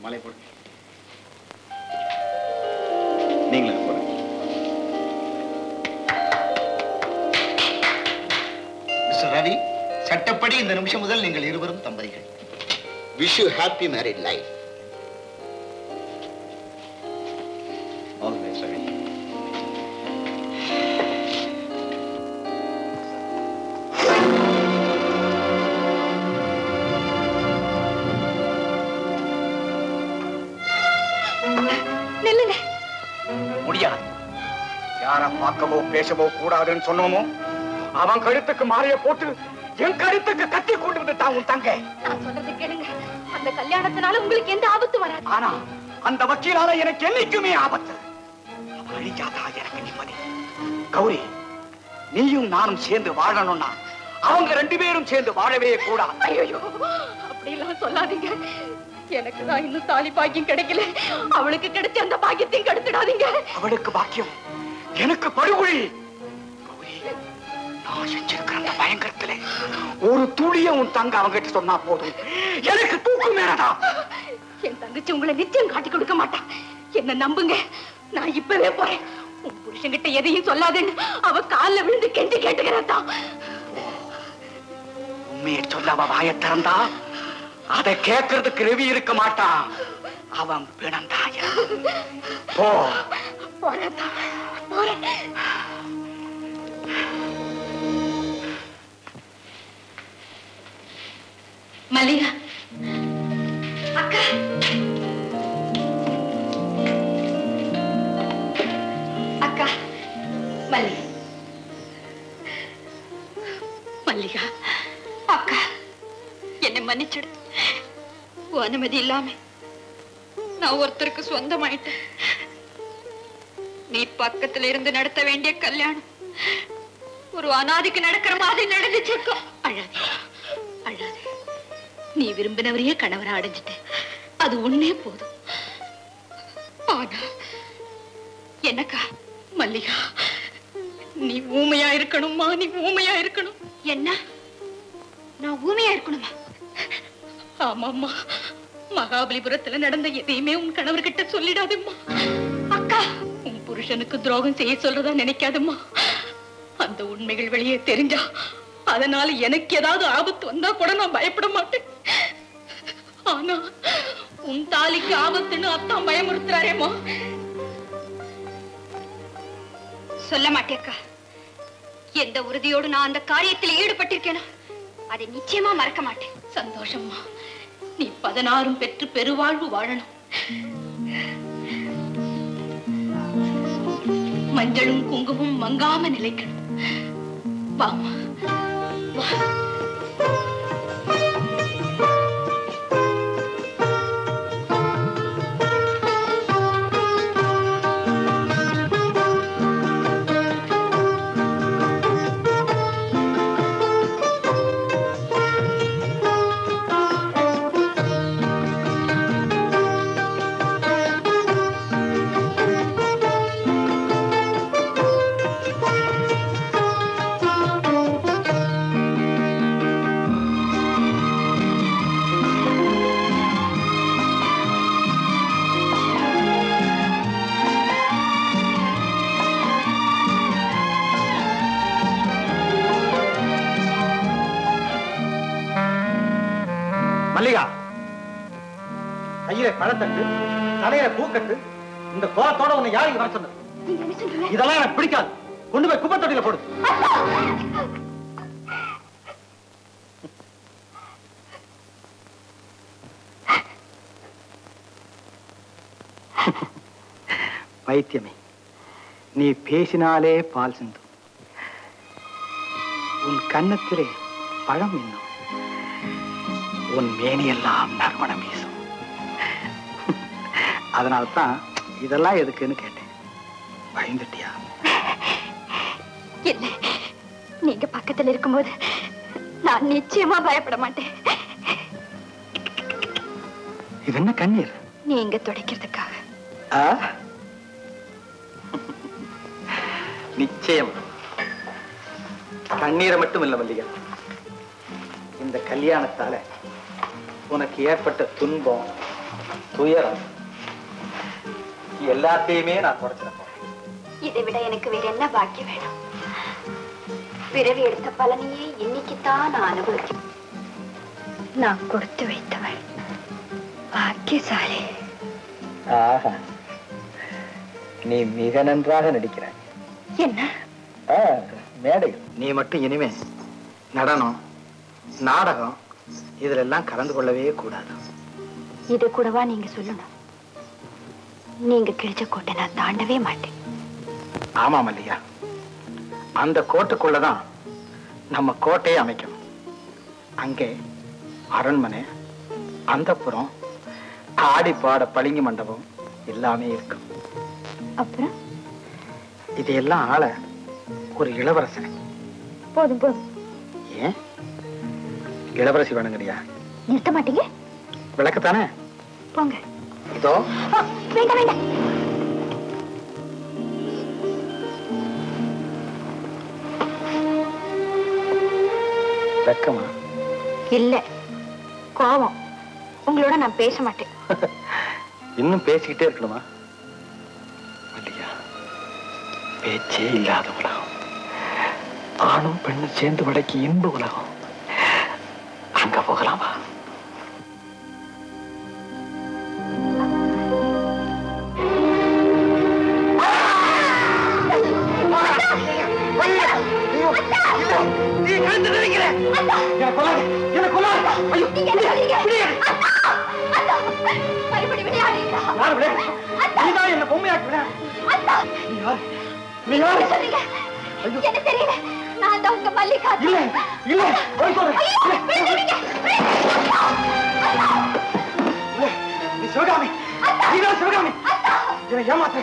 மாலை போடு. நீங்களே போடுங்க. மிஸ்டர் ரவி, சட்டப்படி இந்த நிமிஷம் முதல் நீங்கள் இருவரும் தம்பதிகள். Wish you happy married life. All the best Ravi. முடியாது. யார பார்க்கவோ பேசவோ கூடாதுன்னு சொன்னோமோ அவன் கழுத்துக்கு மாலைய போட்டு என் கழுத்துக்கு கத்தி கொண்டு வந்து தான் உன் தங்கை. நான் சொல்றது கேளுங்க. அந்த கல்யாணத்தினால உங்களுக்கு எந்த ஆபத்து வராது. ஆனா அந்த வக்கீலால எனக்கு என்னைக்குமே ஆபத்து. அழியாதா எனக்கு நிம்மதி. கௌரி, நீயும் நானும் சேர்ந்து வாழணும்னா அவங்க 2 பேரும் சேர்ந்து வாழவே கூடாது. ஐயோ, அப்படி எல்லாம் சொல்லாதீங்க. எனக்கு தான் இன்னும் தாலி பாக்கியம் கிடைக்கல. அவளுக்கு கிடைச்ச அந்த பாக்கியத்தையும் கெடுத்துடாதீங்க. அவளுக்கு பாக்கியம், எனக்கு படுகொலி. நான் செஞ்சிருக்கிற அந்த பயங்கரத்துல ஒரு துளிய உன் தங்க அவங்கிட்ட சொன்னா போதும், எனக்கு தூக்கு மேலதா. என் தங்கச்சி உங்களை நிச்சயம் காட்டி கொடுக்க மாட்டா. என்ன நம்புங்க, நான் இப்பவே போறேன். உன் புருஷன்கிட்ட எதையும் சொல்லாதேன்னு அவ கால்ல விழுந்து கெஞ்சி கேட்டுக்கிறதா. உண்மையை சொல்ல அவ வாய திறந்தா அதை கேட்கறதுக்கு ரவி இருக்க மாட்டான். அவன் பிணந்தாய. போ. போறேன். மல்லிகா அக்கா, அக்கா மல்லிகா, மல்லிகா அக்கா, என்னை மன்னிச்சிடு. அனுமதி இல்லாம நான் ஒருத்தருக்கு சொந்தமாயிட்டேன். நீ பக்கத்துல இருந்து நடத்த வேண்டிய கல்யாணம் ஒரு அனாதைக்கு நடக்கிற மாதிரி நடந்துச்சு. அழாதே அழாதே. நீ விரும்பினவரையே கணவரை அடைஞ்சிட்ட, அது ஒண்ணே போதும். ஆனா என்னக்கா மல்லிகா, நீ ஊமையா இருக்கணும்மா. நீ ஊமையா இருக்கணும். என்ன, நான் ஊமையா இருக்கணுமா? ஆமாம்மா. மகாபலிபுரத்துல நடந்த எதையுமே உன் கணவர்கிட்ட சொல்லிடாதம்மா. அக்கா, உன் புருஷனுக்கு துரோகம் செய்ய சொல்றதா நினைக்காதம்மா. அந்த உண்மைகள் வெளியே தெரிஞ்சா அதனால எனக்கு ஏதாவது ஆபத்து வந்தா கூட நான் பயப்பட மாட்டேன். ஆனா உன் தாலிக்கு ஆபத்துன்னு அத்தான் பயமுறுத்துறாரேம்மா. சொல்ல மாட்டேக்கா. எந்த உறுதியோடு நான் அந்த காரியத்தில் ஈடுபட்டிருக்கேனோ அதை நிச்சயமா மறக்க மாட்டேன். சந்தோஷம்மா. நீ 16 பெற்று பெருவாழ்வு வாழணும். மஞ்சளும் குங்குமம் மங்காம நிலைக்கணும். வாமா வா. மல்லிகா, கையில பழத்தட்டு, தலையில பூக்கட்டு, இந்த கோலத்தோட உன்னை யாருக்கு வர சொன்னது? இதெல்லாம் எனக்கு பிடிக்காது. கொண்டு போய் குப்பை தொட்டியில போடு. பைத்தியமே, நீ பேசினாலே பால் சிந்தும். உன் கன்னத்திலே பழம் இன்னும், உன் மேனியெல்லாம் நறுமணம் வீசும். அதனால்தான் இதெல்லாம் எதுக்குன்னு கேட்டேன். பயந்துட்டியா? இல்லை, நீங்க பக்கத்துல இருக்கும்போது நான் நிச்சயமா பயப்பட மாட்டேன். இது என்ன கண்ணீர்? நீங்க துடைக்கிறதுக்காக. நிச்சயம். கண்ணீரை மட்டும் இல்ல மல்லிகா, இந்த கல்யாணத்தால உனக்கு ஏற்பட்ட துன்பம், துயரம் எல்லாத்தையுமே நான் குறைச்சிருப்பேன். இதை விட எனக்கு வேற என்ன பாக்கியம் வேணும்? பிறவி எடுத்த பலனையே இன்னைக்குத்தான் நான் அனுபவிக்கிறேன். நான் கொடுத்து வைத்தவள் பாக்கியசாலி. ஆஹா, நீ மிக நன்றாக நடிக்கிறாய். என்ன மேடை நீ மட்டும் இனிமே நடனம் நாடகம் இதுல எல்லாம் கலந்து கொள்ளவே கூடாது. இது கூடவா நீங்க சொல்லணும்? நீங்க கிழிச்ச கோட்டை நான் தாண்டவே மாட்டேன். ஆமா மல்லிகா, அந்த கோட்டைக்குள்ளதான் நம்ம கோட்டையை அமைக்கணும். அங்கே அரண்மனை, அந்தப்புறம், ஆடி பாட பளிங்கு மண்டபம் எல்லாமே இருக்கும். அப்புறம் இதையெல்லாம் ஆள ஒரு இளவரசனை. போதும் போதும். ஏன் இளவரசி வேணுங்கறியா? நிறுத்த மாட்டீங்க? விளக்குத்தானே? போங்க. இதோ. வேண்டாம் வேண்டாம். வெக்கமா? இல்ல, கோபம். உங்களோட நான் பேச மாட்டேன். இன்னும் பேசிக்கிட்டே இருக்கணுமா? மல்லிகா, பேச்சே இல்லாத உலகம், ஆணும் பெண்ணும் சேர்ந்து வடக்கி இன்ப உலகம். அங்க போகலாமா? சிவகாமி, சிவகாமி, ஏமாத்த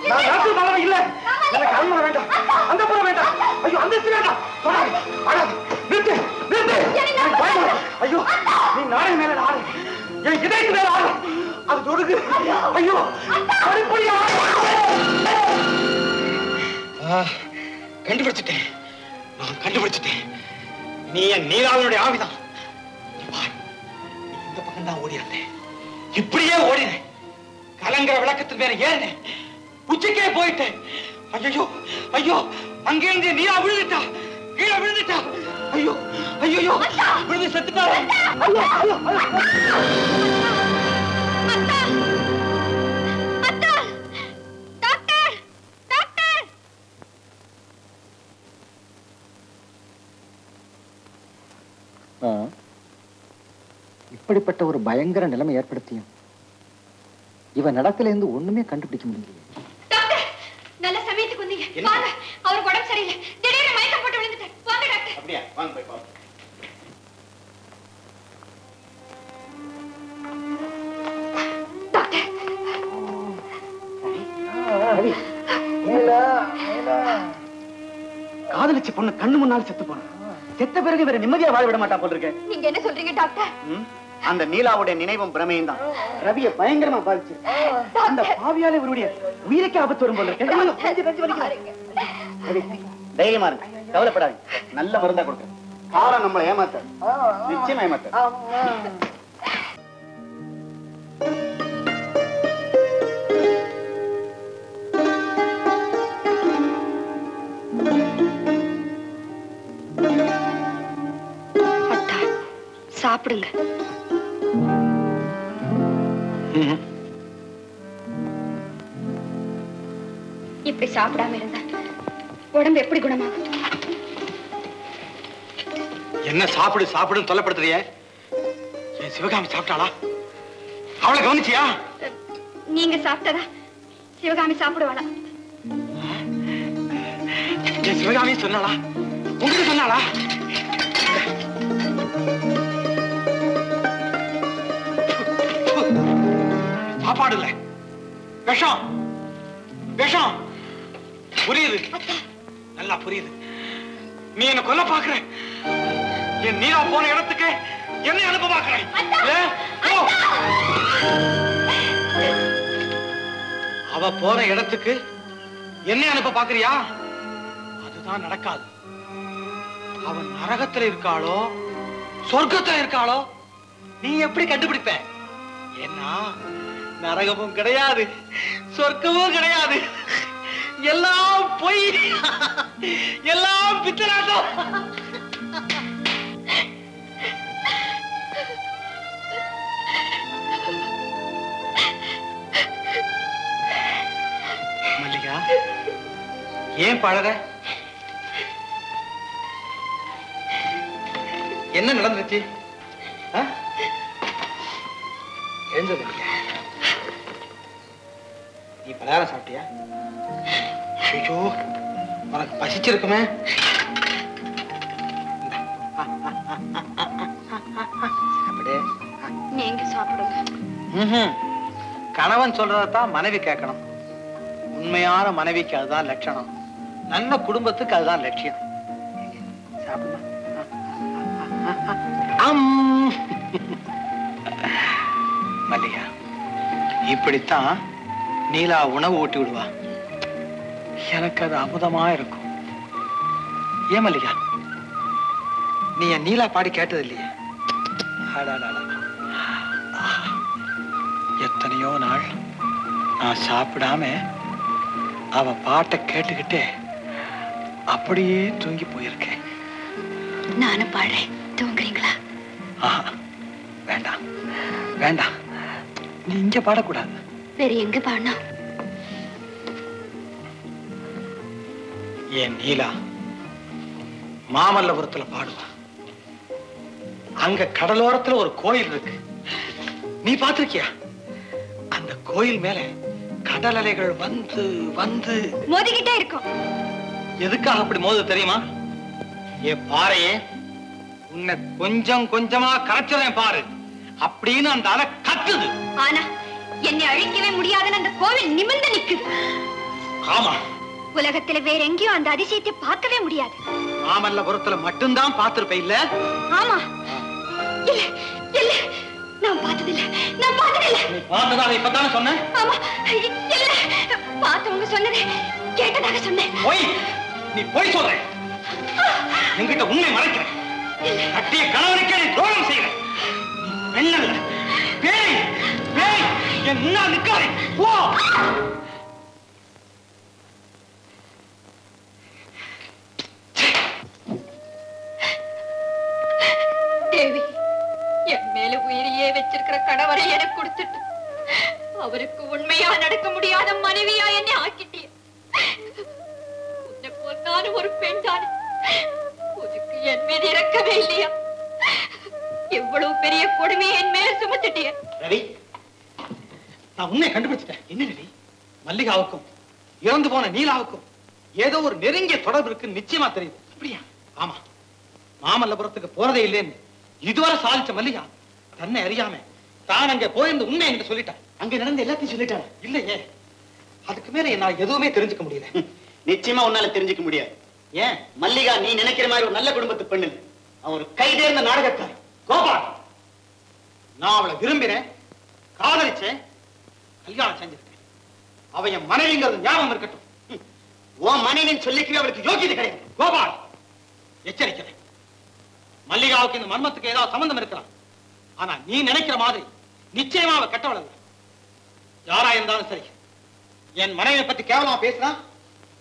நான் நாட்டு தலைவர் இல்ல. எனக்கு அரண்மனை வேண்டாம், அந்த புறம் வேண்டாம், ஐயோ அந்தஸ்து வேண்டாம். நிறுத்து நிறுத்து. ஐயோ, நீ நாடக மேல ஆடு, என் இதயத்து மேல ஆடு. அது தொடுக்கு. ஐயோ, படிப்படியா கண்டுபிடிச்சிட்டேன். நான் கண்டுபிடிச்சிட்டேன். நீ என் நீலாவினுடைய ஆவிதான். இந்த பக்கம் தான் ஓடி இருந்தேன், இப்படியே ஓடினேன். கலங்கர விளக்கத்து மேல ஏறினேன், உச்சிக்கே போயிட்டேன். ஐயோ ஐயோ, அங்கிருந்து நீரா விழுந்துட்டா, கீழே விழுந்துட்டா. ஐயோ ஐயோ, விழுந்து செத்துட்டாரு. இப்படிப்பட்ட ஒரு பயங்கர நிலைமை ஏற்படுத்தியும் இவன் நடத்துல இருந்து ஒண்ணுமே கண்டுபிடிக்க முடியல. நல்ல சமயத்துக்கு வந்தீங்க. வாங்க, அவருக்கு உடம்பு சரியில்லை, திடீர்னு மயக்கம் போட்டு விழுந்துட்டார். வாங்க டாக்டர். அப்படியா? வாங்க போய் பாருங்க. டாக்டர், காதலிச்ச பொண்ணு கண்ணு முன்னால் செத்து போன, செத்த பிறகு வேற நிம்மதியா வாழ விட மாட்டா போல இருக்க. நீங்க என்ன சொல்றீங்க டாக்டர்? அந்த நீலாவுடைய நினைவும் பிரமையும் தான் ரவியை பயங்கரமா பாதிச்சு. அந்த பாவியாலே இவருடைய உயிருக்கு ஆபத்து வரும் போல இருக்கு. தைரியமா இருங்க, கவலைப்படாது. நல்ல மருந்தா கொடுக்க. காலம் நம்மளை ஏமாத்த, நிச்சயம் ஏமாத்த. சாப்பிடுங்க. இப்படி சாப்பிடாம இருந்தா உடம்பு எப்படி குணமாகும்? என்ன சாப்பிடு சாப்பிடுன்னு தொல்லைப்படுத்துறிய? என் சிவகாமி சாப்பிட்டாளா? அவளை கவனிச்சியா? நீங்க சாப்பிட்டதா சிவகாமி சாப்பிடுவாளா? என் சிவகாமி சொன்னாளா? உங்களுக்கு சொன்னாளா? சாப்பாடு இல்ல, விஷம் விஷம். புரியுது, நல்லா புரியுது. நீ என்ன கொல்ல பாக்குற. என் நீரா போன இடத்துக்கு என்னை அனுப்ப பாக்குறேன். அவ போற இடத்துக்கு என்னை அனுப்ப பாக்குறியா? அதுதான் நடக்காது. அவன் நரகத்துல இருக்காளோ சொர்க்கத்துல இருக்காளோ நீ எப்படி கண்டுபிடிப்ப? ஏன்னா நரகமும் கிடையாது, சொர்க்கமும் கிடையாது, எல்லாம் பொய், எல்லாம் பித்தலாட்டம். மல்லிகா, ஏன் பாழற? என்ன நடந்துச்சு? எழுந்தது நீ பலகாரம் சாப்பிட்டியா? ஐயோ, உனக்கு பசிச்சிருக்குமே. நீங்க சாப்பிடுங்க. கணவன் சொல்றதான் மனைவி கேட்கணும். உண்மையான மனைவிக்கு அதுதான் லட்சணம், நல்ல குடும்பத்துக்கு அதுதான் லட்சியம். சாப்பிடுமா? மல்லிகா, இப்படித்தான் நீலா உணவு ஊட்டி விடுவா. எனக்கு அது அமுதமா இருக்கும். ஏன் மல்லிகா, நீ என் நீலா பாடி கேட்டது இல்லையே? எத்தனையோ நாள் நான் சாப்பிடாம அவ பாட்டை கேட்டுக்கிட்டே அப்படியே தூங்கி போயிருக்கேன். நானும் பாடுறேன், தூங்குறீங்களா? வேண்டாம் வேண்டாம், நீ இங்க பாடக்கூடாது. வேற எங்க பாடணும்? என் நீலா மாமல்லபுரத்துல பாடுவா. அங்க கடலோரத்துல ஒரு கோயில் இருக்கு, நீ பாத்திருக்கியா? அந்த கோயில் மேல கடல் அலைகள் வந்து வந்து மோதிக்கிட்டே இருக்கும். எதுக்காக அப்படி மோது தெரியுமா? என் பாறையே, உன்னை கொஞ்சம் கொஞ்சமா கரைச்சதேன் பாரு அப்படின்னு அந்த அலை கத்துது. ஆனா என்னை அழிக்கவே முடியாதுன்னு அந்த கோவில் நிமிர்ந்து நிக்குது. ஆமா, உலகத்துல வேற எங்கேயும் அந்த அதிசயத்தை பார்க்கவே முடியாது. மாமல்லபுரத்துல மட்டும்தான் பார்த்திருப்ப இல்ல? ஆமா. இல்ல இல்ல, நான் பார்த்ததில்லை, நான் பார்த்ததில்லை. நீ பார்த்ததா இப்பதானே சொன்ன? ஆமா, இல்ல, பார்த்தவங்க சொன்னது கேட்டதாக சொன்னேன். போய், நீ போய் சொல்ற. என்கிட்ட உண்மை மறைக்கிற. கட்டிய கணவனுக்கே நீ துரோகம் செய்யற. பெண்ணல்ல, பேய், பேய், என் முன்னால் நிற்காதே. போ. தேவி, என் மேல உயிரையே வச்சிருக்கிற கணவரை எனக்கு கொடுத்துட்டு அவருக்கு உண்மையா நடக்க முடியாத மனைவியா என்னை ஆக்கிட்டே. உன்னை போல் நானும் ஒரு பெண் தானே, உனக்கு என் மீது இறக்கவே இல்லையா? எவ்வளவு பெரிய கொடுமையை என் மேல சுமத்துட்டிய. ரவி, நான் உன்னை கண்டுபிடிச்சிட்டேன். என்ன ரவி, மல்லிகாவுக்கும் இறந்து போன நீலாவுக்கும் ஏதோ ஒரு நெருங்கிய தொடர்பு இருக்குன்னு நிச்சயமா தெரியுது. அப்படியா? ஆமா, மாமல்லபுரத்துக்கு போறதே இல்லைன்னு இதுவரை சாதிச்ச மல்லிகா தன்னை அறியாம தான் அங்க போயிருந்து உண்மை என்று சொல்லிட்டான். அங்க நடந்த எல்லாத்தையும் சொல்லிட்டான். இல்லையே, அதுக்கு மேல என்னால எதுவுமே தெரிஞ்சுக்க முடியல. நிச்சயமா உன்னால தெரிஞ்சுக்க முடியாது. ஏன்? மல்லிகா நீ நினைக்கிற மாதிரி ஒரு நல்ல குடும்பத்து பெண்ணு, அவன் ஒரு கைதேர்ந்த நாடகக்காரி. கோபால், நான் அவளை விரும்பினேன், காதலிச்சேன், கல்யாணம் செஞ்சிருக்கேன். அவ என் மனைவிங்கிறது ஞாபகம் இருக்கட்டும். உன் மனைவின்னு சொல்லிக்கவே அவளுக்கு யோகியதை கிடையாது. கோபால், எச்சரிக்கிறேன். மல்லிகாவுக்கு இந்த மர்மத்துக்கு ஏதாவது சம்பந்தம் இருக்கலாம். ஆனா நீ நினைக்கிற மாதிரி நிச்சயமா அவ கெட்டவள் அல்ல. யாரா இருந்தாலும் சரி, என் மனைவியை பத்தி கேவலமா பேசினா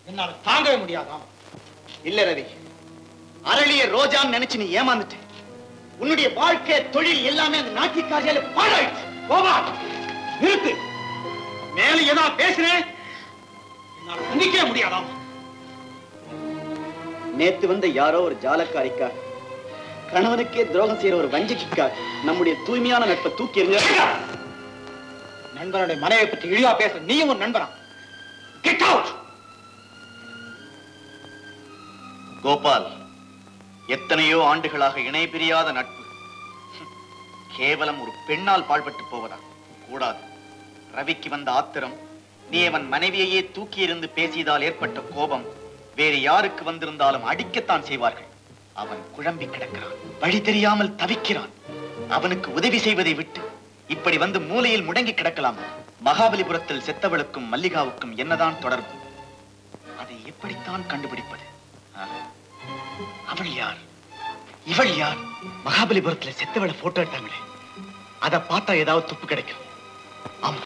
என்னால தாங்கவே முடியாதாம். இல்ல ரவி, அரளிய ரோஜான்னு நினைச்சு நீ ஏமாந்துட்ட. உன்னுடைய வாழ்க்கை, தொழில் எல்லாமே அந்த நாட்டிக்காரியால பாழாயிடுச்சு. கோபால், நிறுத்து. மேல ஏதாவது பேசுறேன் என்னால சந்திக்கவே முடியாதாம். நேத்து வந்த யாரோ ஒரு ஜாலக்காரிக்கா, கணவனுக்கே துரோகம் செய்யற ஒரு வஞ்சகிக்கா நம்முடைய தூய்மையான நட்பை தூக்கி எறிஞ்ச. நண்பனுடைய மனைவியை பற்றி இழிவா பேச நீயும் ஒரு நண்பனா? Get out! கோபால், எத்தனையோ ஆண்டுகளாக இணை பிரியாத நட்பு கேவலம் ஒரு பெண்ணால் பாழ்பட்டு போவதா? கூடாது. ரவிக்கு வந்த ஆத்திரம், நீ அவன் மனைவியையே தூக்கி எறிந்து பேசியதால் ஏற்பட்ட கோபம் வேறு யாருக்கு வந்திருந்தாலும் அடிக்கத்தான் செய்வார்கள். அவன் குழம்பி கிடக்கிறான், வழி தெரியாமல் தவிக்கிறான். அவனுக்கு உதவி செய்வதை விட்டு இப்படி வந்து மூலையில் முடங்கி கிடக்கலாம். மகாபலிபுரத்தில் செத்தவளுக்கும் மல்லிகாவுக்கும் என்னதான் தொடர்பு? அதை எப்படித்தான் கண்டுபிடிப்பது? அவள் யார், இவள் யார்? மகாபலிபுரத்தில் செத்தவளை போட்டோ எடுத்தாங்களே, அதை பார்த்தா ஏதாவது துப்பு கிடைக்கும். ஆமா.